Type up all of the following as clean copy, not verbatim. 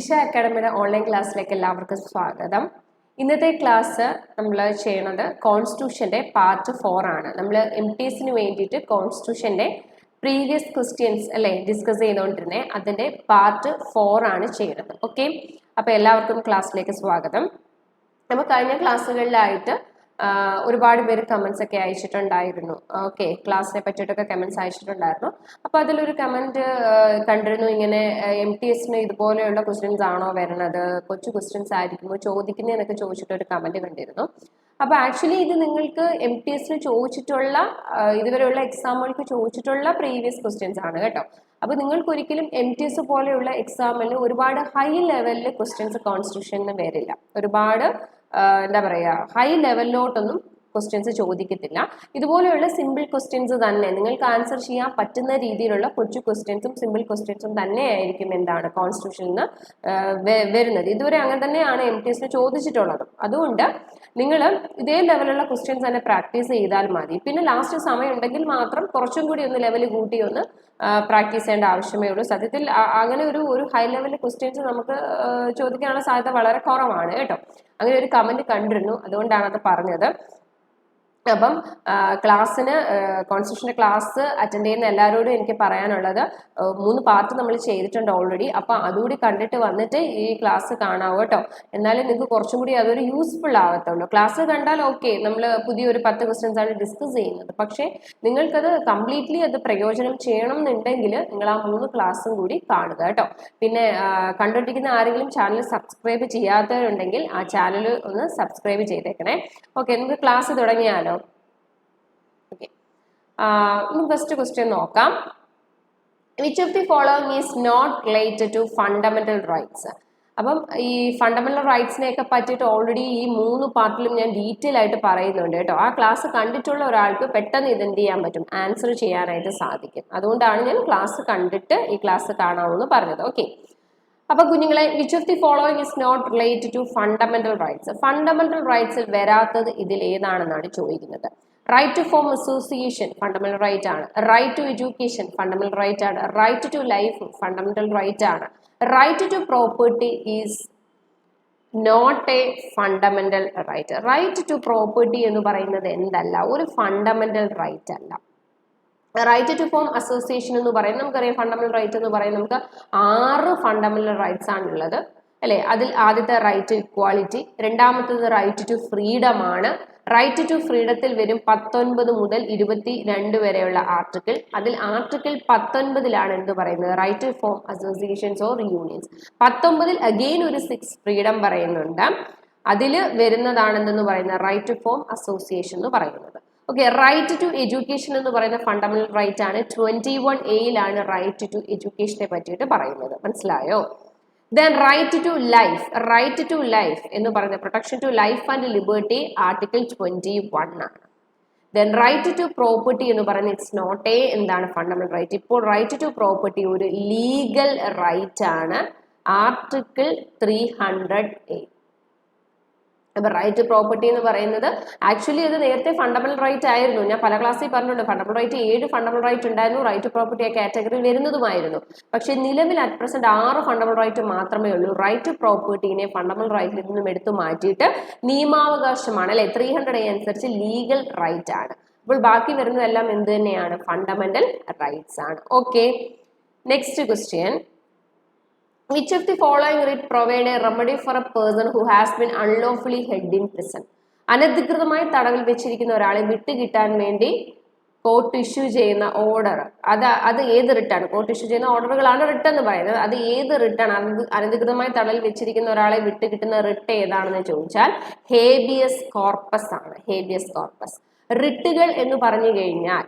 ദിശ അക്കാഡമിയുടെ ഓൺലൈൻ ക്ലാസ്സിലേക്ക് എല്ലാവർക്കും സ്വാഗതം. ഇന്നത്തെ ക്ലാസ് നമ്മൾ ചെയ്യുന്നത് കോൺസ്റ്റിറ്റ്യൂഷന്റെ പാർട്ട് 4 ആണ്. നമ്മൾ MTSന് വേണ്ടിയിട്ട് കോൺസ്റ്റിറ്റ്യൂഷന്റെ പ്രീവിയസ് ക്വസ്റ്റ്യൻസ് അല്ലേ ഡിസ്കസ് ചെയ്തുകൊണ്ടിരുന്നത്, അതിന്റെ പാർട്ട് 4 ആണ് ചെയ്യുന്നത്. ഓക്കെ, അപ്പോൾ എല്ലാവർക്കും ക്ലാസ്സിലേക്ക് സ്വാഗതം. നമ്മൾ കഴിഞ്ഞ ക്ലാസ്സുകളിലായിട്ട് ഒരുപാട് പേര് കമൻസ് ഒക്കെ അയച്ചിട്ടുണ്ടായിരുന്നു. ഓക്കെ, ക്ലാസ്സിനെ പറ്റിയിട്ടൊക്കെ കമൻസ് അയച്ചിട്ടുണ്ടായിരുന്നു. അപ്പോൾ അതിലൊരു കമൻറ്റ് കണ്ടിരുന്നു, ഇങ്ങനെ MTSന് ഇതുപോലെയുള്ള ക്വസ്റ്റ്യൻസ് ആണോ വരുന്നത്, കൊച്ചു ക്വസ്റ്റ്യൻസ് ആയിരിക്കുമോ ചോദിക്കുന്നതെന്നൊക്കെ ചോദിച്ചിട്ടൊരു കമൻറ്റ് കണ്ടിരുന്നു. അപ്പോൾ ആക്ച്വലി ഇത് നിങ്ങൾക്ക് MTSന് ചോദിച്ചിട്ടുള്ള ഇതുവരെയുള്ള എക്സാമുകൾക്ക് ചോദിച്ചിട്ടുള്ള പ്രീവിയസ് ക്വസ്റ്റ്യൻസ് ആണ് കേട്ടോ. അപ്പോൾ നിങ്ങൾക്ക് ഒരിക്കലും MTS പോലെയുള്ള എക്സാമിന് ഒരുപാട് ഹൈ ലെവലിൽ ക്വസ്റ്റ്യൻസ് കോൺസ്റ്റിറ്റ്യൂഷനിൽ വരില്ല. ഒരുപാട് എന്താ പറയുക, ഹൈ ലെവലിലോട്ടൊന്നും ക്വസ്റ്റ്യൻസ് ചോദിക്കത്തില്ല. ഇതുപോലെയുള്ള സിമ്പിൾ ക്വസ്റ്റ്യൻസ് തന്നെ നിങ്ങൾക്ക് ആൻസർ ചെയ്യാൻ പറ്റുന്ന രീതിയിലുള്ള കൊച്ചു ക്വസ്റ്റ്യൻസും സിമ്പിൾ ക്വസ്റ്റ്യൻസും തന്നെയായിരിക്കും എന്താണ് കോൺസ്റ്റിറ്റ്യൂഷനിൽ നിന്ന് വരുന്നത്. ഇതുവരെ അങ്ങനെ തന്നെയാണ് MTSന് ചോദിച്ചിട്ടുള്ളത്. അതുകൊണ്ട് നിങ്ങൾ ഇതേ ലെവലുള്ള ക്വസ്റ്റ്യൻസ് തന്നെ പ്രാക്ടീസ് ചെയ്താൽ മതി. പിന്നെ ലാസ്റ്റ് സമയം ഉണ്ടെങ്കിൽ മാത്രം കുറച്ചും കൂടി ഒന്ന് ലെവൽ കൂട്ടി ഒന്ന് പ്രാക്ടീസ് ചെയ്യേണ്ട ആവശ്യമേ ഉള്ളൂ. സത്യത്തിൽ അങ്ങനെ ഒരു ഹൈ ലെവൽ ക്വസ്റ്റ്യൻസ് നമുക്ക് ചോദിക്കാനുള്ള സാധ്യത വളരെ കുറവാണ് കേട്ടോ. അങ്ങനെ ഒരു കമന്റ് കണ്ടിരുന്നു, അതുകൊണ്ടാണ് അത് പറഞ്ഞത്. അപ്പം ക്ലാസ്സിന് കോൺസ്റ്റിറ്റ്യൂഷൻ്റെ ക്ലാസ് അറ്റൻഡ് ചെയ്യുന്ന എല്ലാവരോടും എനിക്ക് പറയാനുള്ളത്, 3 പാർട്ട് നമ്മൾ ചെയ്തിട്ടുണ്ട് ഓൾറെഡി. അപ്പം അതുകൂടി കണ്ടിട്ട് വന്നിട്ട് ഈ ക്ലാസ് കാണാവൂ കേട്ടോ. എന്നാലും നിങ്ങൾക്ക് കുറച്ചും കൂടി അതൊരു യൂസ്ഫുൾ ആവത്തുള്ളൂ. ക്ലാസ് കണ്ടാൽ ഓക്കെ, നമ്മൾ പുതിയൊരു 10 ക്വസ്റ്റ്യൻസ് ആണ് ഡിസ്കസ് ചെയ്യുന്നത്. പക്ഷേ നിങ്ങൾക്കത് കംപ്ലീറ്റ്ലി അത് പ്രയോജനം ചെയ്യണം എന്നുണ്ടെങ്കിൽ നിങ്ങൾ ആ 3 ക്ലാസ്സും കൂടി കാണുക കേട്ടോ. പിന്നെ കണ്ടുകൊണ്ടിരിക്കുന്ന ആരെങ്കിലും ചാനൽ സബ്സ്ക്രൈബ് ചെയ്യാത്തവരുണ്ടെങ്കിൽ ആ ചാനൽ ഒന്ന് സബ്സ്ക്രൈബ് ചെയ്തേക്കണേ. ഓക്കെ, നമുക്ക് ക്ലാസ് തുടങ്ങിയാലോ? ഓക്കെ, ഫസ്റ്റ് ക്വസ്റ്റ്യൻ നോക്കാം. Which of the following is not related to fundamental rights? അപ്പം ഈ ഫണ്ടമെന്റൽ റൈറ്റ്സിനെയൊക്കെ പറ്റിയിട്ട് ഓൾറെഡി ഈ 3 പാർട്ടിലും ഞാൻ ഡീറ്റെയിൽ ആയിട്ട് പറയുന്നുണ്ട് കേട്ടോ. ആ ക്ലാസ് കണ്ടിട്ടുള്ള ഒരാൾക്ക് പെട്ടെന്ന് ഇത് എന്ത് ചെയ്യാൻ പറ്റും, ആൻസർ ചെയ്യാനായിട്ട് സാധിക്കും. അതുകൊണ്ടാണ് ഞാൻ ക്ലാസ് കണ്ടിട്ട് ഈ ക്ലാസ് കാണാമെന്ന് പറഞ്ഞത്. ഓക്കെ, അപ്പൊ കുഞ്ഞുങ്ങളെ, which of the following is not related to fundamental rights? Fundamental റൈറ്റ്സിൽ വരാത്തത് ഇതിൽ ഏതാണെന്നാണ് ചോദിക്കുന്നത്. Right to form association fundamental right ആണ്. Right to education fundamental right ആണ്. Right to life fundamental right ആണ്. Right to property is not a fundamental right. Right to property എന്ന് പറയുന്നത് എന്തല്ല, ഒരു ഫണ്ടമെന്റൽ റൈറ്റ് അല്ല. റൈറ്റ് ടു ഫോം അസോസിയേഷൻ എന്ന് പറയുന്നത് നമുക്കറിയാം, ഫണ്ടമെന്റൽ റൈറ്റ് എന്ന് പറയുന്നത് നമുക്ക് 6 ഫണ്ടമെന്റൽ റൈറ്റ്സ് ആണുള്ളത് അല്ലെ. അതിൽ ആദ്യത്തെ റൈറ്റ് ടു ഇക്വാളിറ്റി, രണ്ടാമത്തേത് റൈറ്റ് ടു ഫ്രീഡം ആണ്. റൈറ്റ് ടു ഫ്രീഡത്തിൽ വരും 19 മുതൽ 22 വരെയുള്ള ആർട്ടിക്കിൾ. അതിൽ ആർട്ടിക്കിൾ 19 എന്ത് പറയുന്നത്, right to form associations or unions. 19 again ഒരു 6 ഫ്രീഡം പറയുന്നുണ്ട്. അതിൽ വരുന്നതാണെന്ന് പറയുന്നത് റൈറ്റ് ടു ഫോം അസോസിയേഷൻ എന്ന് പറയുന്നത്. ഓക്കെ, റൈറ്റ് ടു എഡ്യൂക്കേഷൻ എന്ന് പറയുന്ന ഫണ്ടമെന്റൽ റൈറ്റ് ആണ്. 21A റൈറ്റ് ടു എഡ്യൂക്കേഷനെ പറ്റിയിട്ട് പറയുന്നത്. മനസ്സിലായോ? Then right to life. Right to life എന്ന് പറയുന്ന protection to life and liberty article 21 ആണ്. ദെൻ റൈറ്റ് ടു പ്രോപ്പർട്ടി എന്ന് പറയുന്നത് ഇറ്റ്സ് നോട്ട് എ എന്താണ് ഫണ്ടമെന്റൽ റൈറ്റ്. ഇപ്പോൾ റൈറ്റ് ടു പ്രോപ്പർട്ടി ഒരു ലീഗൽ റൈറ്റ് ആണ്, ആർട്ടിക്കിൾ 300A. അപ്പൊ റൈറ്റ് ടു പ്രോപ്പർട്ടി എന്ന് പറയുന്നത് ആക്ച്വലി അത് നേരത്തെ ഫണ്ടമെന്റൽ റൈറ്റ് ആയിരുന്നു. ഞാൻ പല ക്ലാസ്സിൽ പറഞ്ഞിട്ടുണ്ട്, ഫണ്ടമെന്റൽ റൈറ്റ് 7 ഫണ്ടമെന്റൽ റൈറ്റ് ഉണ്ടായിരുന്നു, റൈറ്റ് ടു പ്രോപ്പർട്ടി ആ കാറ്റഗറിയിൽ വരുന്നതുമായിരുന്നു. പക്ഷെ നിലവിൽ അറ്റ് പ്രസന്റ് 6 ഫണ്ടമെന്റൽ റൈറ്റ് മാത്രമേ ഉള്ളൂ. റൈറ്റ് ടു പ്രോപ്പർട്ടീനെ ഫണ്ടമെന്റൽ റൈറ്റിൽ നിന്നും എടുത്തു മാറ്റിയിട്ട് നിയമാവകാശമാണ് അല്ലെ, 300A അനുസരിച്ച് ലീഗൽ റൈറ്റ് ആണ്. അപ്പോൾ ബാക്കി വരുന്നതെല്ലാം എന്ത് തന്നെയാണ്, ഫണ്ടമെന്റൽ റൈറ്റ്സ് ആണ്. Okay, next question. Which of the following writ provide a remedy for a person who has been unlawfully held in prison? അനധികൃതമായി തടവിൽ വെച്ചിരിക്കുന്ന ഒരാളെ വിട്ടുകിട്ടാൻ വേണ്ടി കോർട്ട് ഇഷ്യൂ ചെയ്യുന്ന ഓർഡർ, അത് ഏത് റിട്ടാണ്? കോർട്ട് ഇഷ്യൂ ചെയ്യുന്ന ഓർഡറുകളാണ് റിട്ട് എന്ന് പറയുന്നത്. അത് ഏത് റിട്ടാണ്? അനധികൃതമായി തടവിൽ വെച്ചിരിക്കുന്ന ഒരാളെ വിട്ടുകിട്ടുന്ന റിട്ട് ഏതാണെന്ന് ചോദിച്ചാൽ ഹേബിയസ് കോർപ്പസ് ആണ്. Habeas corpus. റിട്ടുകൾ എന്ന് പറഞ്ഞു കഴിഞ്ഞാൽ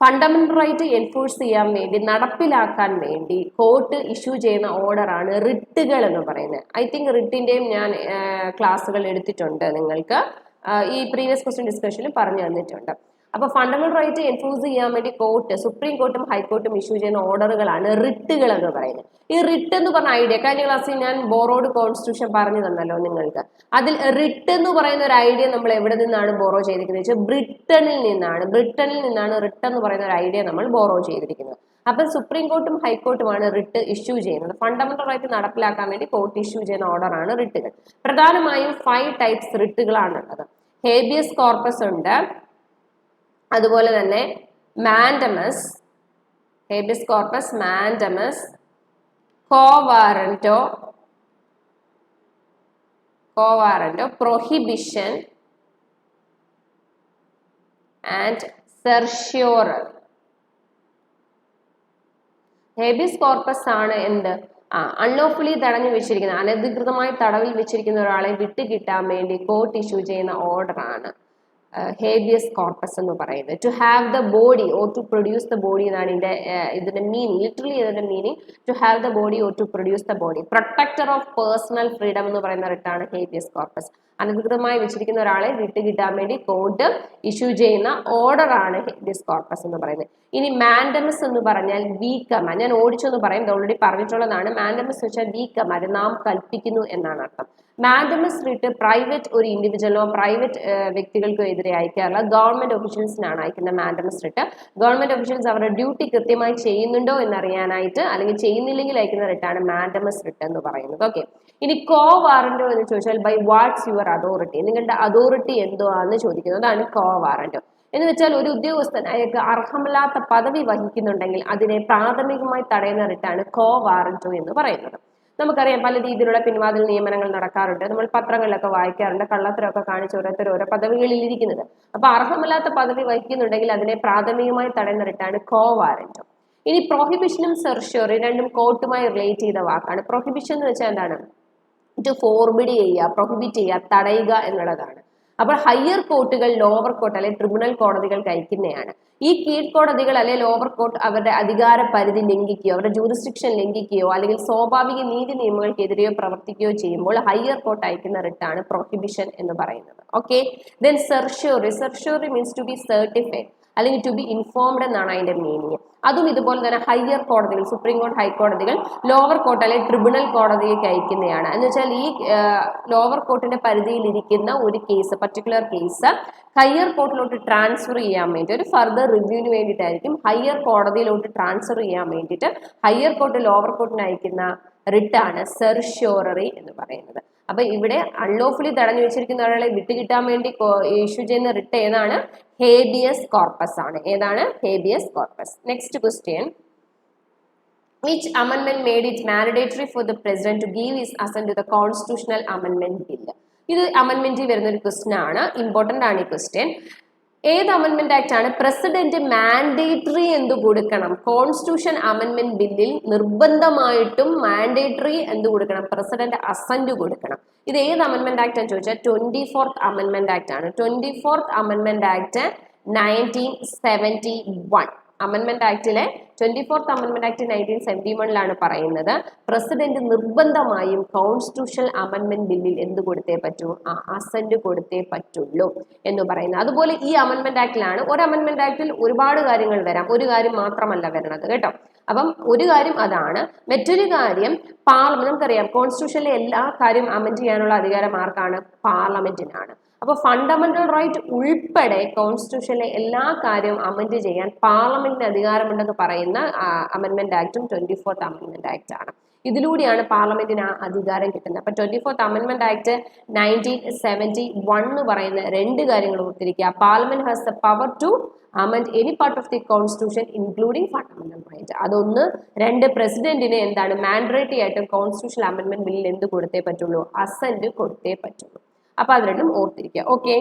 ഫണ്ടമെന്റൽ റൈറ്റ് എൻഫോഴ്സ് ചെയ്യാൻ വേണ്ടി, നടപ്പിലാക്കാൻ വേണ്ടി കോർട്ട് ഇഷ്യൂ ചെയ്യുന്ന ഓർഡറാണ് റിട്ടുകൾ എന്ന് പറയുന്നത്. ഐ തിങ്ക് റിട്ടിന്റെയും ഞാൻ ക്ലാസ്സുകൾ എടുത്തിട്ടുണ്ട്, നിങ്ങൾക്ക് ഈ പ്രീവിയസ് ക്വസ്റ്റ്യൻ ഡിസ്കഷനിൽ പറഞ്ഞു തന്നിട്ടുണ്ട്. അപ്പോൾ ഫണ്ടമെന്റൽ റൈറ്റ് എൻഫോഴ്സ് ചെയ്യാൻ വേണ്ടി കോർട്ട്, സുപ്രീം കോർട്ടും ഹൈക്കോർട്ടും ഇഷ്യൂ ചെയ്യുന്ന ഓർഡറുകളാണ് റിട്ടുകൾ എന്ന് പറയുന്നത്. ഈ റിട്ട് എന്ന് പറഞ്ഞ ഐഡിയ കഴിഞ്ഞ ക്ലാസ്സിൽ ഞാൻ ബോറോഡ് കോൺസ്റ്റിറ്റ്യൂഷൻ പറഞ്ഞു തന്നല്ലോ നിങ്ങൾക്ക്. അതിൽ റിട്ട് എന്ന് പറയുന്ന ഒരു ഐഡിയ നമ്മൾ എവിടെ നിന്നാണ് ബോറോ ചെയ്തിരിക്കുന്നത് വെച്ചാൽ ബ്രിട്ടനിൽ നിന്നാണ്. ബ്രിട്ടനിൽ നിന്നാണ് റിട്ട് എന്ന് പറയുന്ന ഒരു ഐഡിയ നമ്മൾ ബോറോ ചെയ്തിരിക്കുന്നത്. അപ്പം സുപ്രീം കോർട്ടും ഹൈക്കോർട്ടുമാണ് റിട്ട് ഇഷ്യൂ ചെയ്യുന്നത്. ഫണ്ടമെന്റൽ റൈറ്റ് നടപ്പിലാക്കാൻ വേണ്ടി കോർട്ട് ഇഷ്യൂ ചെയ്യുന്ന ഓർഡറാണ് റിട്ടുകൾ. പ്രധാനമായും 5 ടൈപ്സ് റിട്ടുകളാണുള്ളത്. ഹേബിയസ് കോർപ്പസ് ഉണ്ട്, അതുപോലെ തന്നെ mandamus, habeas corpus, mandamus, quo warranto, prohibition and certiorari. Habeas corpus ആണ് എന്ത്? അൺലോഫുള്ളി തടഞ്ഞു വെച്ചിരിക്കുന്ന, അനധികൃതമായി തടവിൽ വെച്ചിരിക്കുന്ന ഒരാളെ വിട്ടുകിട്ടാൻ വേണ്ടി കോർട്ട് ഇഷ്യൂ ചെയ്യുന്ന ഓർഡർ ആണ് ഹേബിയസ് കോർപ്പസ് എന്ന് പറയുന്നത്. To have the body or to produce the body എന്നാണ് ഇതിന്റെ മീനിങ്. ലിറ്ററലി ഇതിന്റെ meaning to have the body or to produce the body. Protector of personal freedom എന്ന് പറയുന്ന റിട്ടാണ് ഹേബിയസ് കോർപ്പസ്. അനധികൃതമായി വെച്ചിരിക്കുന്ന ഒരാളെ വിട്ടുകിട്ടാൻ വേണ്ടി കോർട്ട് ഇഷ്യൂ ചെയ്യുന്ന ഓർഡർ ആണ് ഹേബിയസ് കോർപ്പസ് എന്ന് പറയുന്നത്. ഇനി മാൻഡമസ് എന്ന് പറഞ്ഞാൽ വീക്കമാൻ. ഞാൻ ഓടിച്ചെന്ന് പറയും, ഓൾറെഡി പറഞ്ഞിട്ടുള്ളതാണ്. മാൻഡമസ് എന്ന് വെച്ചാൽ വീക്കമാൻ, നാം കൽപ്പിക്കുന്നു എന്നാണ് അർത്ഥം. മാൻഡമസ് റിട്ട് പ്രൈവറ്റ് ഒരു ഇൻഡിവിജ്വലോ പ്രൈവറ്റ് വ്യക്തികൾക്കോ എതിരെ അയക്കാറില്ല, ഗവൺമെന്റ് ഒഫീഷ്യൽസിനാണ് അയക്കുന്ന മാൻഡമസ് റിട്ട്. ഗവൺമെന്റ് ഒഫീഷ്യൽസ് അവരുടെ ഡ്യൂട്ടി കൃത്യമായി ചെയ്യുന്നുണ്ടോ എന്നറിയാനായിട്ട് അല്ലെങ്കിൽ ചെയ്യുന്നില്ലെങ്കിൽ അയക്കുന്ന റിട്ടാണ് മാൻഡമസ് റിട്ട് എന്ന് പറയുന്നത്. ഓക്കെ, ഇനി കോ വാറന്റോ എന്ന് ചോദിച്ചാൽ ബൈ വാട്ട്സ് യുവർ അതോറിറ്റി, നിങ്ങളുടെ അതോറിറ്റി എന്തോ ആണെന്ന് ചോദിക്കുന്നത്, അതാണ് കോ വാറന്റോ. എന്ന് വെച്ചാൽ ഒരു ഉദ്യോഗസ്ഥൻ അയാൾക്ക് അർഹമല്ലാത്ത പദവി വഹിക്കുന്നുണ്ടെങ്കിൽ അതിനെ പ്രാഥമികമായി തടയുന്ന റിട്ടാണ് കോ വാറന്റോ എന്ന് പറയുന്നത്. നമുക്കറിയാം പല രീതിയിലുള്ള പിൻവാതിൽ നിയമനങ്ങൾ നടക്കാറുണ്ട്. നമ്മൾ പത്രങ്ങളിലൊക്കെ വായിക്കാറുണ്ട്, കള്ളത്തരമൊക്കെ കാണിച്ച് ഓരോരുത്തർ ഓരോ പദവികളിൽ ഇരിക്കുന്നത്. അപ്പൊ അർഹമല്ലാത്ത പദവി വഹിക്കുന്നുണ്ടെങ്കിൽ അതിനെ പ്രാഥമികമായി തടയുന്ന റിട്ടാണ് കോ വാറന്റോ. ഇനി പ്രൊഹിബിഷനും സെർഷ്യോറി രണ്ടും കോർട്ടുമായി റിലേറ്റ് ചെയ്ത വാക്കാണ്. പ്രൊഹിബിഷൻ എന്ന് വെച്ചാൽ എന്താണ്? ടു ഫോർബിഡ് ചെയ്യുക, പ്രൊഹിബിറ്റ് ചെയ്യുക, തടയുക എന്നുള്ളതാണ്. അപ്പോൾ ഹയർ കോർട്ടുകൾ ലോവർ കോർട്ട് അല്ലെങ്കിൽ ട്രിബ്യൂണൽ കോടതികൾക്ക് അയക്കുന്നതാണ്. ഈ കീഴ്ക്കോടതികൾ അല്ലെങ്കിൽ ലോവർ കോർട്ട് അവരുടെ അധികാര പരിധി ലംഘിക്കുകയോ അവരുടെ ജൂറിസ്ഡിക്ഷൻ ലംഘിക്കുകയോ അല്ലെങ്കിൽ സ്വാഭാവിക നീതി നിയമങ്ങൾക്കെതിരെയോ പ്രവർത്തിക്കുകയോ ചെയ്യുമ്പോൾ ഹയർ കോർട്ട് അയക്കുന്ന റിട്ടാണ് പ്രൊഹിബിഷൻ എന്ന് പറയുന്നത്. Okay, then certiorari means to be certified അല്ലെങ്കിൽ ടു ബി ഇൻഫോംഡ് എന്നാണ് അതിന്റെ മീനിങ്. അതും ഇതുപോലെ തന്നെ ഹയർ കോടതികൾ, സുപ്രീം കോടതി, ഹൈക്കോടതികൾ ലോവർ കോർട്ട് അല്ലെങ്കിൽ ട്രിബ്യൂണൽ കോടതിയിലേക്ക് അയക്കുന്നതാണ്. എന്ന് വെച്ചാൽ ഈ ലോവർ കോർട്ടിന്റെ പരിധിയിൽ ഇരിക്കുന്ന ഒരു കേസ്, പർട്ടിക്കുലർ കേസ് ഹയർ കോർട്ടിലോട്ട് ട്രാൻസ്ഫർ ചെയ്യാൻ വേണ്ടി ഒരു ഫർദർ റിവ്യൂവിന് വേണ്ടിയിട്ടായിരിക്കും ഹയർ കോടതിയിലോട്ട് ട്രാൻസ്ഫർ ചെയ്യാൻ വേണ്ടിയിട്ട് ഹയർ കോർട്ട് ലോവർ കോർട്ടിന് അയക്കുന്ന റിട്ടാണ് സെർഷ്യോററി എന്ന് പറയുന്നത്. അപ്പൊ ഇവിടെ അൺലോഫുള്ളി തടഞ്ഞു വെച്ചിരിക്കുന്ന ഒരാളെ വിട്ടുകിട്ടാൻ വേണ്ടി ഇഷ്യൂ ചെയ്യുന്ന റിട്ട് ഏതാണ്? ഹേബിയസ് കോർപ്പസ് ആണ്. ഏതാണ്? Habeas corpus. Next question, which amendment made it mandatory for the president to give his assent to the constitutional amendment bill? ഇത് അമെൻമെന്റിൽ വരുന്ന ഒരു ക്വസ്റ്റ്യൻ ആണ്, ഇമ്പോർട്ടന്റ് ആണ് ഈ ക്വസ്റ്റ്യൻ. ഏത് അമെൻമെന്റ് ആക്ട് ആണ് പ്രസിഡന്റ് മാൻഡേറ്ററി എന്ത് കൊടുക്കണം? കോൺസ്റ്റിറ്റ്യൂഷൻ അമെൻമെന്റ് ബില്ലിൽ നിർബന്ധമായിട്ടും മാൻഡേറ്ററി എന്ത് കൊടുക്കണം? പ്രസിഡന്റ് അസന്റ് കൊടുക്കണം. ഇത് ഏത് അമെൻമെന്റ് ആക്ട് എന്ന് ചോദിച്ചാൽ 24th അമെൻമെന്റ് ആക്ട് ആണ്. 24th അമെൻമെന്റ് act 1971. അമെൻമെന്റ് ആക്ടിലെ 24th അമെൻമെന്റ് ആക്ട് 1971 പറയുന്നത് പ്രസിഡന്റ് നിർബന്ധമായും കോൺസ്റ്റിറ്റ്യൂഷണൽ അമെൻമെന്റ് ബില്ലിൽ എന്ത് കൊടുത്തേ പറ്റൂ? അസന്റ് കൊടുത്തേ പറ്റുള്ളൂ എന്ന് പറയുന്നത്. അതുപോലെ ഈ അമെൻമെന്റ് ആക്ടിലാണ്, ഒരു അമെൻമെന്റ് ആക്ടിൽ ഒരുപാട് കാര്യങ്ങൾ വരാം, ഒരു കാര്യം മാത്രമല്ല വരുന്നത് കേട്ടോ. അപ്പം ഒരു കാര്യം അതാണ്. മറ്റൊരു കാര്യം പാർലമെന്റ്, നമുക്കറിയാം കോൺസ്റ്റിറ്റ്യൂഷനിലെ എല്ലാ കാര്യം അമെൻഡ് ചെയ്യാനുള്ള അധികാരം ആർക്കാണ്? പാർലമെന്റിനാണ്. അപ്പോൾ ഫണ്ടമെന്റൽ റൈറ്റ് ഉൾപ്പെടെ കോൺസ്റ്റിറ്റ്യൂഷനിലെ എല്ലാ കാര്യവും അമെൻഡ് ചെയ്യാൻ പാർലമെന്റിന് അധികാരമുണ്ടെന്ന് പറയുന്ന അമെൻമെന്റ് ആക്ടും 24th അമെൻമെന്റ് ആക്ട് ആണ്. ഇതിലൂടെയാണ് പാർലമെന്റിന് ആ അധികാരം കിട്ടുന്നത്. അപ്പൊ 24th അമെൻമെന്റ് ആക്ട് 1971 എന്ന് പറയുന്ന രണ്ട് കാര്യങ്ങൾ ഓർത്തിരിക്കുക. Parliament has the power to amend any part of the constitution including fundamental right. അതൊന്ന്. രണ്ട്, പ്രസിഡന്റിന് എന്താണ് മാൻഡേറ്ററി ആയിട്ട് കോൺസ്റ്റിറ്റ്യൂഷണൽ അമെൻമെന്റ് ബില്ലിൽ എന്ത് കൊടുത്തേ പറ്റുള്ളൂ? അസന്റ് കൊടുത്തേ പറ്റുള്ളൂ. അപ്പൊ അത് രണ്ടും ഓർത്തിരിക്കുക. Okay,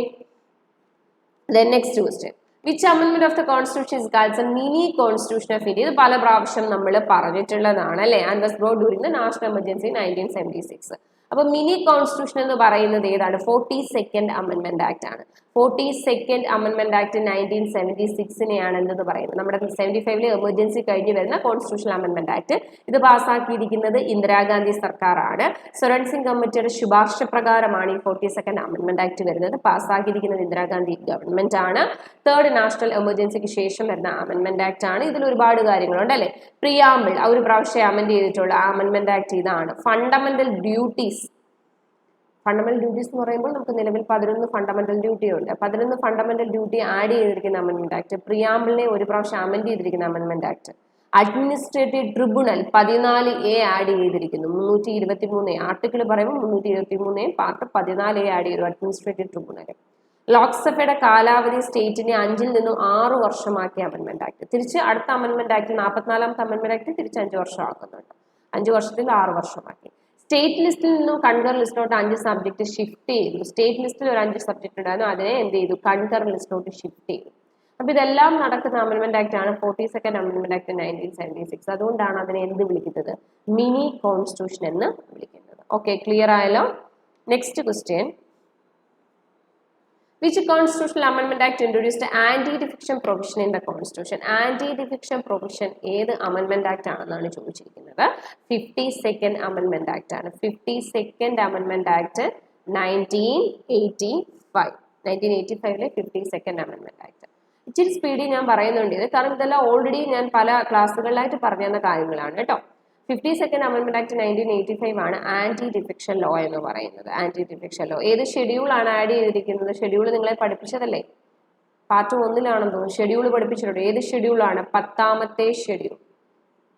then next question, which amendment of the constitution is called a mini constitution of India? ഇത് പല പ്രാവശ്യം നമ്മൾ പറഞ്ഞിട്ടുള്ളതാണ് അല്ലെ, and was brought during the national emergency 1976. അപ്പൊ മിനി കോൺസ്റ്റിറ്റ്യൂഷൻ എന്ന് പറയുന്നത് ഏതാണ്? 42nd അമെൻമെന്റ് ആക്ട് ആണ്. 42nd അമെൻമെന്റ് ആക്ട് 1976നെയാണ് എന്തെന്ന് പറയുന്നത്. നമ്മുടെ 75 എമർജൻസി കഴിഞ്ഞ് വരുന്ന കോൺസ്റ്റിറ്റ്യൂഷണൽ അമെൻമെന്റ് ആക്ട്. ഇത് പാസ്സാക്കിയിരിക്കുന്നത് ഇന്ദിരാഗാന്ധി സർക്കാരാണ്. സ്വരൺ സിംഗ് കമ്മിറ്റിയുടെ ശുപാർശ പ്രകാരമാണ് ഈ 42nd അമെൻമെന്റ് ആക്ട് വരുന്നത്. പാസ്സാക്കിയിരിക്കുന്നത് ഇന്ദിരാഗാന്ധി ഗവൺമെന്റ് ആണ്. തേർഡ് നാഷണൽ എമർജൻസിക്ക് ശേഷം വരുന്ന അമെൻമെന്റ് ആക്ട് ആണ്. ഇതിൽ ഒരുപാട് കാര്യങ്ങളുണ്ട് അല്ലെ. പ്രിയാമ്പിൾ ഒരു പ്രാവശ്യം അമെൻഡ് ചെയ്തിട്ടുള്ള അമെൻമെന്റ് ആക്ട് ഇതാണ്. ഫണ്ടമെന്റൽ ഡ്യൂട്ടീസ് എന്ന് പറയുമ്പോൾ നമുക്ക് നിലവിൽ 11 ഫണ്ടമെന്റൽ ഡ്യൂട്ടി ഉണ്ട്. 11 ഫണ്ടമെന്റൽ ഡ്യൂട്ടി ആഡ് ചെയ്തിരിക്കുന്ന അമെൻമെന്റ് ആക്ട്. പ്രിയാമ്പിളിനെ ഒരു പ്രാവശ്യം അമെൻഡ് ചെയ്തിരിക്കുന്ന അമെൻമെന്റ് act. Administrative tribunal 14A add ചെയ്തിരിക്കുന്നു. 323 ആർട്ടിക്കിൾ പറയുമ്പോൾ 323 പാർട്ട് 14A ആഡ് ചെയ്തു അഡ്മിനിസ്ട്രേറ്റീവ് ട്രിബ്യൂണൽ. ലോക്സഭയുടെ കാലാവധി സ്റ്റേറ്റിനെ 5 നിന്നും 6 വർഷമാക്കി അമെന്റ്മെന്റ് ആക്ട്. തിരിച്ച് അടുത്ത അമെന്റ്മെന്റ് ആക്ട് 44ാമത്തെ അമെന്റ്മെന്റ് ആക്ട് തിരിച്ച് 5 വർഷം ആക്കുന്നുണ്ട്. 5 വർഷത്തിൽ 6 വർഷമാക്കി. സ്റ്റേറ്റ് ലിസ്റ്റിൽ നിന്നും കൺകർ ലിസ്റ്റിലോട്ട് 5 സബ്ജക്ട് ഷിഫ്റ്റ് ചെയ്തു. സ്റ്റേറ്റ് ലിസ്റ്റിൽ ഒരു 5 സബ്ജക്ട് ഉണ്ടായിരുന്നു, അതിനെ എന്ത് ചെയ്തു, കൺകർ ലിസ്റ്റിലോട്ട് ഷിഫ്റ്റ് ചെയ്തു. അപ്പൊ ഇതെല്ലാം നടക്കുന്ന അമെന്റ്മെന്റ് ആക്ട് ആണ് 42nd അമെന്റ്മെന്റ് ആക്ട് 1976. അതുകൊണ്ടാണ് അതിനെ എന്ത് വിളിക്കുന്നത്, മിനി കോൺസ്റ്റിറ്റ്യൂഷൻ എന്ന് വിളിക്കുന്നത്. ഓക്കെ, ക്ലിയർ ആയല്ലോ. Next question, which constitutional amendment act introduced anti-defection provision in the constitution? Anti-defection provision ഏത് amendment act ആണെന്നാണ് ചോദിച്ചിരിക്കുന്നത്. 52nd amendment act ആണ്. 52nd amendment act 1985. 1985 52nd amendment act. ഇച്ചിരി സ്പീഡിൽ ഞാൻ പറയുന്നുണ്ട് ഇത്, കാരണം ഇതെല്ലാം ഓൾറെഡി ഞാൻ പല ക്ലാസ്സുകളിലായിട്ട് പറഞ്ഞു തന്ന കാര്യങ്ങളാണ് കേട്ടോ. 52nd അമെന്റ്മെന്റ് ആക്ട് 1985 ആണ് ആന്റി ഡിഫെക്ഷൻ ലോ എന്ന് പറയുന്നത്. ആന്റി ഡിഫെക്ഷൻ ലോ ഏത് ഷെഡ്യൂൾ ആണ് ആഡ് ചെയ്തിരിക്കുന്നത്? ഷെഡ്യൂൾ നിങ്ങളെ പഠിപ്പിച്ചതല്ലേ, പാർട്ട് 1-ലാണെന്ന് തോന്നുന്നു ഷെഡ്യൂൾ പഠിപ്പിച്ചിട്ടുണ്ട്. ഏത് ഷെഡ്യൂളാണ്? 10ാമത്തെ ഷെഡ്യൂൾ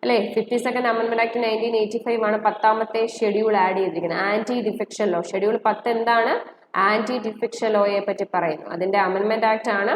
അല്ലേ. 52nd അമെന്റ്മെന്റ് ആക്ട് 1985 ആണ് 10ാമത്തെ ഷെഡ്യൂൾ ആഡ് ചെയ്തിരിക്കുന്നത്. ആന്റി ഡിഫെക്ഷൻ ലോ ഷെഡ്യൂൾ 10 എന്താണ്? ആന്റി ഡിഫെക്ഷൻ ലോയെ പറ്റി പറയുന്നു. അതിന്റെ അമെന്റ്മെന്റ് ആക്ട് ആണ്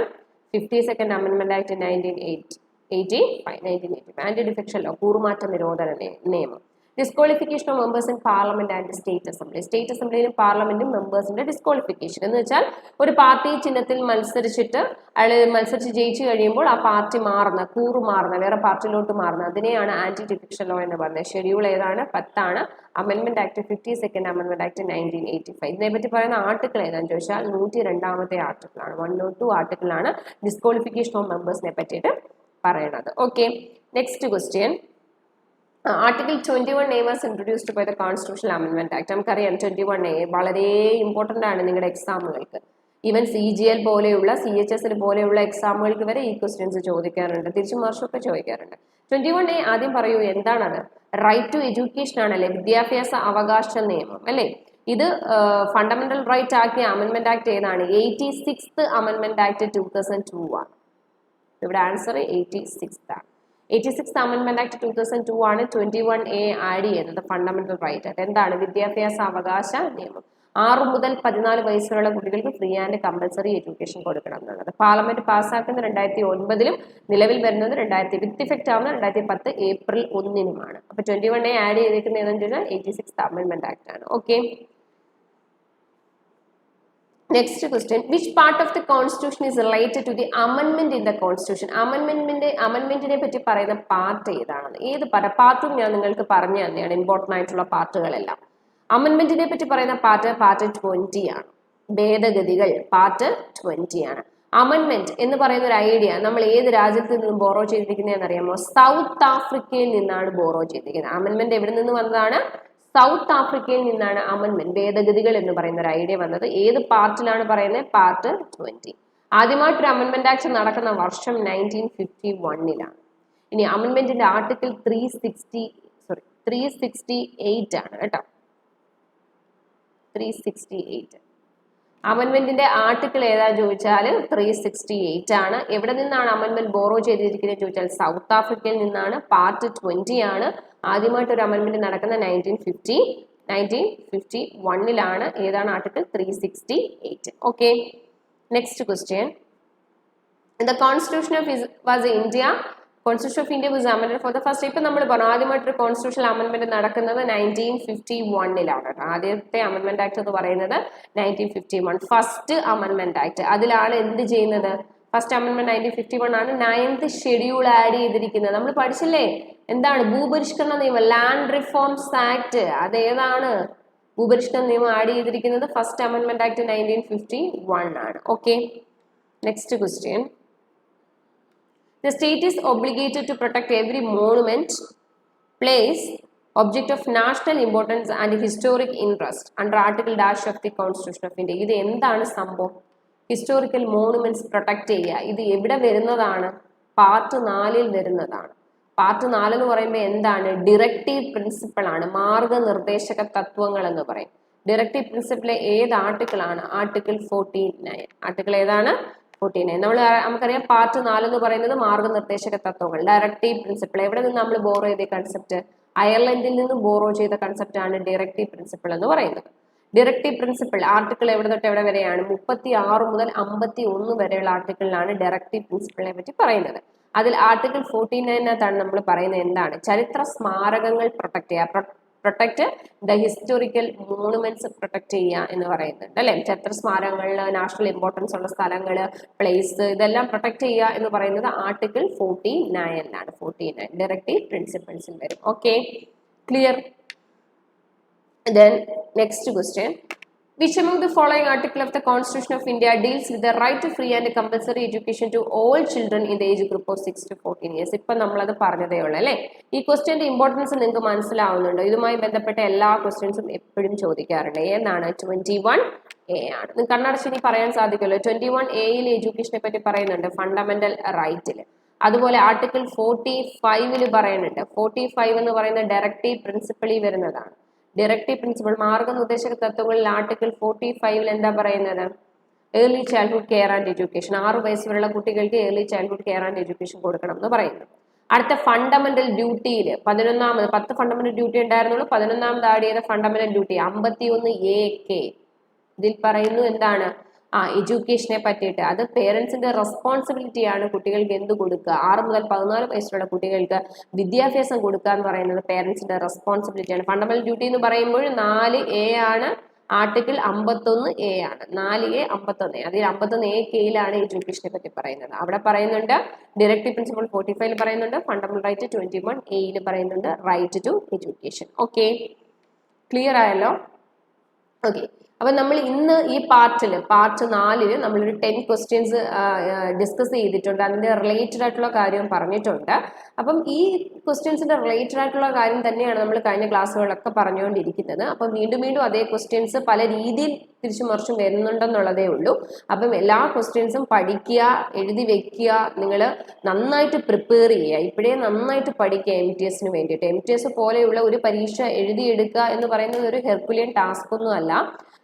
52nd amendment act 1985. Anti defection law, കൂറുമാറ്റ നിരോധന നിയമം. Disqualification of members in parliament and state assembly. State അസംബ്ലിയിലും പാർലമെന്റും മെമ്പേഴ്സിന്റെ ഡിസ്ക്വാളിഫിക്കേഷൻ എന്ന് വെച്ചാൽ ഒരു പാർട്ടി ചിഹ്നത്തിൽ മത്സരിച്ചിട്ട് അയാൾ മത്സരിച്ച് ജയിച്ചു കഴിയുമ്പോൾ ആ പാർട്ടി മാറുന്ന, കൂറ് മാറുന്ന, വേറെ പാർട്ടിയിലോട്ട് മാറുന്ന, അതിനെയാണ് ആന്റി ഡിഫെക്ഷൻ ലോ എന്ന് പറയുന്നത്. ഷെഡ്യൂൾ ഏതാണ്? 10 ആണ്. Amendment act 52nd amendment act 1985. ഇതിനെപ്പറ്റി പറയുന്ന ആർട്ടിക്കിൾ ഏതാണെന്ന് ചോദിച്ചാൽ 102ാമത്തെ ആർട്ടിക്കിൾ ആണ്. 102 ആർട്ടിക്കിൾ ആണ് ഡിസ്ക്വാളിഫിക്കേഷൻ ഓഫ് മെമ്പേഴ്സിനെ പറ്റിയിട്ട് പറയണത്. Okay, next question. Article 21A was introduced by the constitutional amendment act. നമുക്കറിയാം 21A വളരെ ഇമ്പോർട്ടന്റ് ആണ് നിങ്ങളുടെ എക്സാമുകൾക്ക്. ഈവൻ CGL പോലെയുള്ള CHSL പോലെയുള്ള എക്സാമുകൾക്ക് വരെ ഈ ക്വസ്റ്റ്യൻസ് ചോദിക്കാറുണ്ട്, തിരിച്ചു മാർഷൊക്കെ ചോദിക്കാറുണ്ട്. 21A ആദ്യം പറയൂ, എന്താണത്? റൈറ്റ് ടു എഡ്യൂക്കേഷൻ ആണല്ലേ, വിദ്യാഭ്യാസ അവകാശ നിയമം അല്ലേ. ഇത് ഫണ്ടമെന്റൽ റൈറ്റ് ആക്കിയ അമെന്റ്മെന്റ് ആക്ട് ഏതാണ്? 86th അമെന്റ്മെന്റ് ആക്ട് 2002 ആണ്. ഇവിടെ ആൻസർ 86th ആണ്. 86th അമെന്റ്മെന്റ് ആക്ട് 2002 ആണ് 21A ആഡ് ചെയ്യുന്നത് ഫണ്ടമെന്റൽ റൈറ്റ് ആയിട്ട്. എന്താണ്? വിദ്യാഭ്യാസ അവകാശ നിയമം. 6 മുതൽ 14 വയസ്സുള്ള കുട്ടികൾക്ക് ഫ്രീ ആൻഡ് കമ്പൽസറി എഡ്യൂക്കേഷൻ കൊടുക്കണം എന്നുള്ളത്. പാർലമെന്റ് പാസ്സാക്കുന്നത് 2009-ലും നിലവിൽ വരുന്നത് വിത്ത് ഇഫക്റ്റ് ആവുന്ന 2010 ഏപ്രിൽ 1-നുമാണ്. അപ്പൊ 21A ആഡ് ചെയ്തിരിക്കുന്നത് ഏതെന്ന് ചോദിച്ചാൽ 86th അമെന്റ്മെന്റ് ആക്ട് ആണ്. Okay, next question, which part of the constitution is related to the amendment in the constitution? അമെന്റ്മെന്റിനെ പറ്റി പറയുന്ന പാർട്ട് ഏതാണ്? ഏത് പാർട്ടും ഞാൻ നിങ്ങൾക്ക് പറഞ്ഞു തന്നെയാണ്, ഇമ്പോർട്ടന്റ് ആയിട്ടുള്ള പാർട്ടുകളെല്ലാം. അമെന്റ്മെന്റിനെ പറ്റി പറയുന്ന പാർട്ട് 20 ആണ്. ഭേദഗതികൾ പാർട്ട് 20 ആണ്. അമെന്റ്മെന്റ് എന്ന് പറയുന്ന ഒരു ഐഡിയ നമ്മൾ ഏത് രാജ്യത്ത് നിന്നും ബോറോ ചെയ്തിരിക്കുന്നതെന്ന് അറിയാമോ? സൗത്ത് ആഫ്രിക്കയിൽ നിന്നാണ് ബോറോ ചെയ്തിരിക്കുന്നത്. അമെന്റ്മെന്റ് എവിടെ നിന്ന് വന്നതാണ്? സൗത്ത് ആഫ്രിക്കയിൽ നിന്നാണ് അമെന്റ്മെന്റ്, ഭേദഗതികൾ എന്ന് പറയുന്ന ഒരു ഐഡിയ വന്നത്. ഏത് പാർട്ടിലാണ് പറയുന്നത്? പാർട്ട് 20. ആദ്യമായിട്ടൊരു അമെന്റ്മെന്റ് ആക്ട് നടക്കുന്ന വർഷം 1951-ലാണ്. ഇനി അമെന്റ്മെന്റിന്റെ ആർട്ടിക്കിൾ 368 ആണ് കേട്ടോ. 368 അമെന്റ്മെന്റിന്റെ ആർട്ടിക്കിൾ ഏതാ ചോദിച്ചാൽ 368 ആണ്. എവിടെ നിന്നാണ് അമെന്റ്മെന്റ് ബോറോ ചെയ്തിരിക്കുന്നത് ചോദിച്ചാൽ സൗത്ത് ആഫ്രിക്കയിൽ നിന്നാണ്. പാർട്ട് 20 ആണ്. ആദ്യമായിട്ട് ഒരു അമെന്റ്മെന്റ് നടക്കുന്ന 1951-ലാണ്. ഏതാണ്? Article 368. Okay, next question. The Constitution of India was amended for the first. ഇപ്പം നമ്മൾ പറഞ്ഞു ആദ്യമായിട്ടൊരു കോൺസ്റ്റിറ്റ്യൂഷണൽ അമെന്റ്മെന്റ് നടക്കുന്നത് 1951-ലാണ്. ആദ്യത്തെ അമെന്റ്മെന്റ് ആക്ട് എന്ന് പറയുന്നത് 1951, ഫസ്റ്റ് അമെന്റ്മെന്റ് ആക്ട്. അതിലാണ് എന്ത് ചെയ്യുന്നത്? ഫസ്റ്റ് അമെന്റ്മെന്റ് 1951 ആണ്. 9th ഷെഡ്യൂൾ ആഡ് ചെയ്തിരിക്കുന്നത്. നമ്മൾ പഠിച്ചില്ലേ എന്താണ്? ഭൂപരിഷ്കരണ നിയമം, ലാൻഡ് റിഫോംസ് ആക്ട്. അതേതാണ്? ഭൂപരിഷ്കരണ നിയമം ആഡ് ചെയ്തിരിക്കുന്നത് ഫസ്റ്റ് അമെന്റ്മെന്റ് ആക്ട് 1951 ആണ്. Okay, next question. The state is obligated to protect every monument, place, object of national importance and historic interest under Article dash of the Constitution of India. ഇത് എന്താണ് സംഭവം? Historical monuments protect ചെയ്യുക. ഇത് എവിടെ വരുന്നതാണ്? Part 4-ൽ വരുന്നതാണ്. Part 4 എന്ന് പറയുമ്പോൾ എന്താണ്? ഡിറക്റ്റീവ് പ്രിൻസിപ്പിൾ ആണ്, മാർഗനിർദ്ദേശക തത്വങ്ങൾ എന്ന് പറയും. ഡിറക്റ്റീവ് പ്രിൻസിപ്പിളിലെ ഏത് ആർട്ടിക്കിൾ ആണ്? ആർട്ടിക്കിൾ 49. ആർട്ടിക്കിൾ ഏതാണ്? 49. നമുക്കറിയാം പാർട്ട് 4 എന്ന് പറയുന്നത് മാർഗനിർദ്ദേശക തത്വങ്ങൾ, ഡയറക്റ്റീവ് പ്രിൻസിപ്പിൾ. എവിടെ നിന്ന് നമ്മൾ ബോറോ ചെയ്ത കൺസെപ്റ്റ്? അയർലൻഡിൽ നിന്ന് ബോറോ ചെയ്ത കൺസെപ്റ്റ് ആണ് ഡയറക്റ്റീവ് പ്രിൻസിപ്പിൾ എന്ന് പറയുന്നത്. ഡയറക്റ്റീവ് പ്രിൻസിപ്പിൾ ആർട്ടിക്കിൾ എവിടെ തൊട്ട് എവിടെ വരെയാണ്? 36 മുതൽ 51 വരെയുള്ള ആർട്ടിക്കിളിലാണ് ഡയറക്റ്റീവ് പ്രിൻസിപ്പിളിനെ പറ്റി പറയുന്നത്. അതിൽ ആർട്ടിക്കിൾ 49 നമ്മൾ പറയുന്നത് എന്താണ്? ചരിത്ര സ്മാരകങ്ങൾ പ്രൊട്ടക്ട് ചെയ്യുക, protect the historical monuments protect ചെയ്യുക എന്ന് പറയുന്നുണ്ട് അല്ലെ. ചരിത്ര സ്മാരകങ്ങളിൽ നാഷണൽ ഇമ്പോർട്ടൻസ് ഉള്ള സ്ഥലങ്ങൾ, പ്ലേസ്, ഇതെല്ലാം പ്രൊട്ടക്ട് ചെയ്യുക എന്ന് പറയുന്നത് ആർട്ടിക്കിൾ 49 49 ഡയറക്റ്റീവ് പ്രിൻസിപ്പിൾസിൽ വരും. Okay, clear? Then next question, which among the following article of the Constitution of India deals with the right to free and compulsory education to all children in the age group of 6 to 14 years? ഇപ്പം നമ്മളത് പറഞ്ഞതേ ഉള്ളൂ അല്ലേ. ഈ ക്വസ്റ്റ്യൻ്റെ importance നിങ്ങൾക്ക് മനസ്സിലാവുന്നുണ്ടോ? ഇതുമായി ബന്ധപ്പെട്ട എല്ലാ ക്വസ്റ്റ്യൻസും എപ്പോഴും ചോദിക്കാറുണ്ട്. ഏതാണ്? 21A ആണ്. നിങ്ങൾക്ക് കണ്ണടച്ചിനി പറയാൻ സാധിക്കുമല്ലോ. 21A എഡ്യൂക്കേഷനെ പറ്റി പറയുന്നുണ്ട്, ഫണ്ടമെന്റൽ റൈറ്റിൽ. അതുപോലെ ആർട്ടിക്കിൾ 45 പറയുന്നുണ്ട്. 45 എന്ന് പറയുന്ന ഡയറക്റ്റീവ് പ്രിൻസിപ്പിളിൽ വരുന്നതാണ്. ഡയറക്റ്റീവ് പ്രിൻസിപ്പിൾ മാർഗനിർദ്ദേശക തത്വങ്ങളിൽ ആർട്ടിക്കിൾ 45 എന്താ പറയുന്നത്? Early childhood care and education. 6 വയസ്സ് വരെയുള്ള കുട്ടികൾക്ക് early childhood care and education കൊടുക്കണം എന്ന് പറയുന്നു. അടുത്ത ഫണ്ടമെന്റൽ ഡ്യൂട്ടിയിൽ 11ാമത്, 10 ഫണ്ടമെന്റൽ ഡ്യൂട്ടി ഉണ്ടായിരുന്നുള്ളൂ, 11ാമത് ആഡ് ചെയ്ത ഫണ്ടമെന്റൽ ഡ്യൂട്ടി 51AK. ഇതിൽ പറയുന്നു എന്താണ്? എഡ്യൂക്കേഷനെ പറ്റിയിട്ട്. അത് പേരൻസിന്റെ റെസ്പോൺസിബിലിറ്റി ആണ് കുട്ടികൾക്ക് എന്ത് കൊടുക്കുക. 6 മുതൽ 14 വയസ്സുള്ള കുട്ടികൾക്ക് വിദ്യാഭ്യാസം കൊടുക്കുക എന്ന് പറയുന്നത് പേരൻസിന്റെ റെസ്പോൺസിബിലിറ്റി ആണ്. ഫണ്ടമെന്റൽ ഡ്യൂട്ടി എന്ന് പറയുമ്പോൾ 4A ആണ്, ആർട്ടിക്കിൾ 51A ആണ്. 4A 51A. അതിൽ 51AK എഡ്യൂക്കേഷനെ പറ്റി പറയുന്നത്. അവിടെ പറയുന്നുണ്ട് ഡയറക്റ്റീവ് പ്രിൻസിപ്പിൾ 45 പറയുന്നുണ്ട്, ഫണ്ടമെന്റൽ റൈറ്റ് 21A പറയുന്നുണ്ട്, right to education. Okay, clear ആയല്ലോ? ഓക്കെ, അപ്പം നമ്മൾ ഇന്ന് ഈ പാർട്ട് 4 നമ്മളൊരു 10 ക്വസ്റ്റ്യൻസ് ഡിസ്കസ് ചെയ്തിട്ടുണ്ട്. അതിൻ്റെ റിലേറ്റഡ് ആയിട്ടുള്ള കാര്യം പറഞ്ഞിട്ടുണ്ട്. അപ്പം ഈ ക്വസ്റ്റ്യൻസിൻ്റെ റിലേറ്റഡ് ആയിട്ടുള്ള കാര്യം തന്നെയാണ് നമ്മൾ കഴിഞ്ഞ ക്ലാസ്സുകളൊക്കെ പറഞ്ഞുകൊണ്ടിരിക്കുന്നത്. അപ്പം വീണ്ടും വീണ്ടും അതേ ക്വസ്റ്റ്യൻസ് പല രീതിയിൽ തിരിച്ചു മറിച്ചും വരുന്നുണ്ടെന്നുള്ളതേ ഉള്ളൂ. അപ്പം എല്ലാ ക്വസ്റ്റ്യൻസും പഠിക്കുക, എഴുതി വെക്കുക, നിങ്ങൾ നന്നായിട്ട് പ്രിപ്പയർ ചെയ്യുക. ഇപ്പോഴേ നന്നായിട്ട് പഠിക്കുക MTS വേണ്ടിയിട്ട്. MTS പോലെയുള്ള ഒരു പരീക്ഷ എഴുതിയെടുക്കുക എന്ന് പറയുന്നത് ഒരു ഹെർക്കുലിയൻ ടാസ്ക് ഒന്നും അല്ല.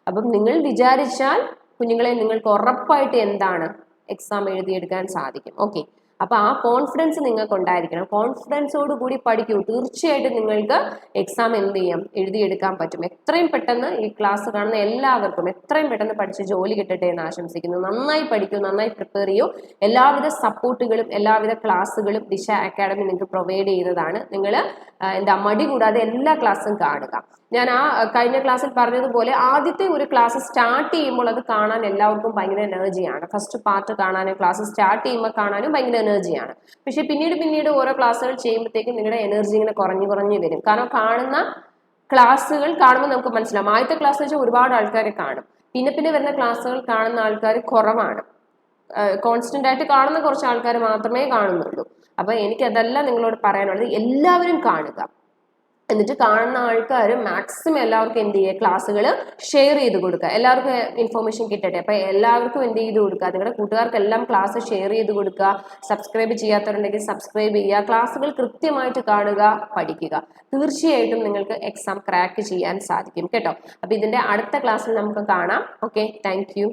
അപ്പം നിങ്ങൾ വിചാരിച്ചാൽ കുഞ്ഞുങ്ങളെ നിങ്ങൾക്ക് ഉറപ്പായിട്ട് എന്താണ് എക്സാം എഴുതിയെടുക്കാൻ സാധിക്കും. ഓക്കെ, അപ്പൊ ആ കോൺഫിഡൻസ് നിങ്ങൾക്ക് ഉണ്ടായിരിക്കണം. കോൺഫിഡൻസോട് കൂടി പഠിക്കൂ, തീർച്ചയായിട്ടും നിങ്ങൾക്ക് എക്സാം എന്ത് ചെയ്യാം, എഴുതിയെടുക്കാൻ പറ്റും. എത്രയും പെട്ടെന്ന് ഈ ക്ലാസ് കാണുന്ന എല്ലാവർക്കും എത്രയും പെട്ടെന്ന് പഠിച്ച് ജോലി കിട്ടട്ടെ എന്ന് ആശംസിക്കുന്നു. നന്നായി പഠിക്കൂ, നന്നായി പ്രിപ്പയർ ചെയ്യൂ. എല്ലാവിധ സപ്പോർട്ടുകളും എല്ലാവിധ ക്ലാസ്സുകളും ദിശ അക്കാഡമി നിങ്ങൾക്ക് പ്രൊവൈഡ് ചെയ്യുന്നതാണ്. നിങ്ങൾ മടി കൂടാതെ എല്ലാ ക്ലാസ്സും കാണുക. ഞാൻ കഴിഞ്ഞ ക്ലാസ്സിൽ പറഞ്ഞതുപോലെ ആദ്യത്തെ ഒരു ക്ലാസ് സ്റ്റാർട്ട് ചെയ്യുമ്പോൾ അത് കാണാൻ എല്ലാവർക്കും ഭയങ്കര എനർജിയാണ്. ഫസ്റ്റ് പാർട്ട് കാണാനും ക്ലാസ് സ്റ്റാർട്ട് ചെയ്യുമ്പോൾ കാണാനും ഭയങ്കര എനർജിയാണ്. പക്ഷെ പിന്നീട് ഓരോ ക്ലാസ്സുകൾ ചെയ്യുമ്പോഴത്തേക്കും നിങ്ങളുടെ എനർജി ഇങ്ങനെ കുറഞ്ഞു വരും. കാരണം കാണുന്ന ക്ലാസ്സുകൾ കാണുമ്പോൾ നമുക്ക് മനസ്സിലാവും. ആദ്യത്തെ ക്ലാസ് വെച്ചാൽ ഒരുപാട് ആൾക്കാരെ കാണും, പിന്നെ വരുന്ന ക്ലാസ്സുകൾ കാണുന്ന ആൾക്കാർ കുറവാണ്. കോൺസ്റ്റന്റ് ആയിട്ട് കാണുന്ന കുറച്ച് ആൾക്കാർ മാത്രമേ കാണുന്നുള്ളൂ. അപ്പൊ എനിക്കതല്ല നിങ്ങളോട് പറയാനുള്ളത്, എല്ലാവരും കാണുക. എന്നിട്ട് കാണുന്ന ആൾക്കാർ മാക്സിമം എല്ലാവർക്കും എന്ത് ചെയ്യുക, ക്ലാസ്സുകൾ ഷെയർ ചെയ്ത് കൊടുക്കുക. എല്ലാവർക്കും ഇൻഫോർമേഷൻ കിട്ടട്ടെ. അപ്പൊ എല്ലാവർക്കും എന്ത് ചെയ്ത് കൊടുക്കുക, നിങ്ങളുടെ കൂട്ടുകാർക്കെല്ലാം ക്ലാസ് ഷെയർ ചെയ്ത് കൊടുക്കുക. സബ്സ്ക്രൈബ് ചെയ്യാത്തവരുണ്ടെങ്കിൽ സബ്സ്ക്രൈബ് ചെയ്യുക. ക്ലാസ്സുകൾ കൃത്യമായിട്ട് കാണുക, പഠിക്കുക. തീർച്ചയായിട്ടും നിങ്ങൾക്ക് എക്സാം ക്രാക്ക് ചെയ്യാൻ സാധിക്കും കേട്ടോ. അപ്പൊ ഇതിന്റെ അടുത്ത ക്ലാസ്സിൽ നമുക്ക് കാണാം. Okay, thank you.